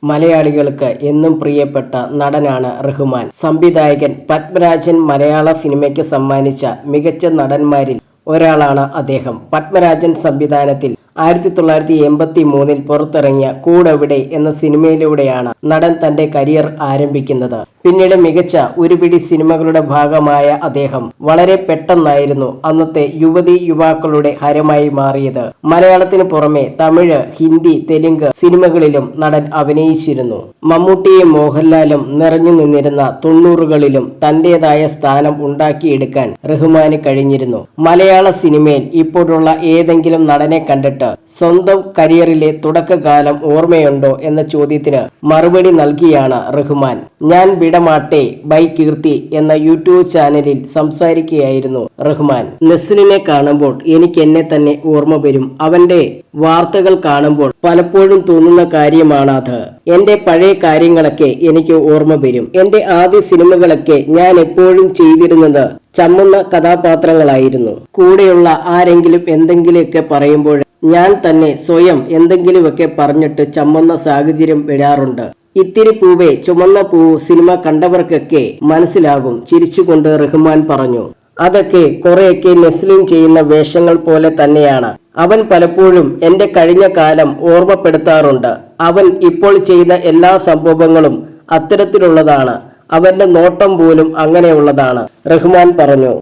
മലയാളികൾക്ക് എന്നും പ്രിയപ്പെട്ട നടനാണ് റഹ്മാൻ. സംവിധായകൻ പത്മരാജൻ മലയാള സിനിമയ്ക്ക് സമ്മാനിച്ച മികച്ച നടന്മാരിൽ ഒരാളാണ് അദ്ദേഹം. പത്മരാജൻ സംവിധാനത്തിൽ 1983 പുറത്തിറങ്ങിയ കൂടെവിടെ എന്ന സിനിമയിലൂടെയാണ് നടൻ തന്റെ കരിയർ ആരംഭിക്കുന്നത്. പിന്നീട് മികച്ച ഒരുപിടി സിനിമകളുടെ ഭാഗമായ അദ്ദേഹം വളരെ പെട്ടെന്നായിരുന്നു അന്നത്തെ യുവതി യുവാക്കളുടെ ഹരമായി മാറിയത്. മലയാളത്തിന് പുറമെ തമിഴ്, ഹിന്ദി, തെലുങ്ക് സിനിമകളിലും നടൻ അഭിനയിച്ചിരുന്നു. മമ്മൂട്ടിയും മോഹൻലാലും നിറഞ്ഞു നിന്നിരുന്ന 90കളിലും തന്റേതായ സ്ഥാനം ഉണ്ടാക്കിയെടുക്കാൻ റഹ്മാന് കഴിഞ്ഞിരുന്നു. മലയാള സിനിമയിൽ ഇപ്പോഴുള്ള ഏതെങ്കിലും നടനെ കണ്ടിട്ട് സ്വന്തം കരിയറിലെ തുടക്കകാലം ഓർമ്മയുണ്ടോ എന്ന ചോദ്യത്തിന് മറുപടി നൽകിയാണ് റഹ്മാൻ. ഞാൻ വിടമാട്ടെ ബൈ കീർത്തി എന്ന യൂട്യൂബ് ചാനലിൽ സംസാരിക്കുകയായിരുന്നു റഹ്മാൻ. നെസ്ലിനെ കാണുമ്പോൾ എനിക്ക് എന്നെ തന്നെ ഓർമ്മ വരും. അവന്റെ വാർത്തകൾ കാണുമ്പോൾ പലപ്പോഴും തോന്നുന്ന കാര്യമാണത്. എന്റെ പഴയ കാര്യങ്ങളൊക്കെ എനിക്ക് ഓർമ്മ വരും. എന്റെ ആദ്യ സിനിമകളൊക്കെ ഞാൻ എപ്പോഴും ചെയ്തിരുന്നത് ചമ്മുന്ന കഥാപാത്രങ്ങളായിരുന്നു. കൂടെയുള്ള ആരെങ്കിലും എന്തെങ്കിലുമൊക്കെ പറയുമ്പോൾ ഞാൻ തന്നെ സ്വയം എന്തെങ്കിലുമൊക്കെ പറഞ്ഞിട്ട് ചമ്മുന്ന സാഹചര്യം വരാറുണ്ട്. ഇത്തിരി പൂവേ ചുമന്ന പൂവ് സിനിമ കണ്ടവർക്കൊക്കെ മനസ്സിലാകും, ചിരിച്ചുകൊണ്ട് റഹ്മാൻ പറഞ്ഞു. അതൊക്കെ കുറെയൊക്കെ നെസ്ലിൻ ചെയ്യുന്ന വേഷങ്ങൾ പോലെ തന്നെയാണ്. അവൻ പലപ്പോഴും എന്റെ കഴിഞ്ഞ കാലം ഓർമ്മപ്പെടുത്താറുണ്ട്. അവൻ ഇപ്പോൾ ചെയ്യുന്ന എല്ലാ സംഭവങ്ങളും അത്തരത്തിലുള്ളതാണ്. അവന്റെ നോട്ടം പോലും അങ്ങനെയുള്ളതാണ്, റഹ്മാൻ പറഞ്ഞു.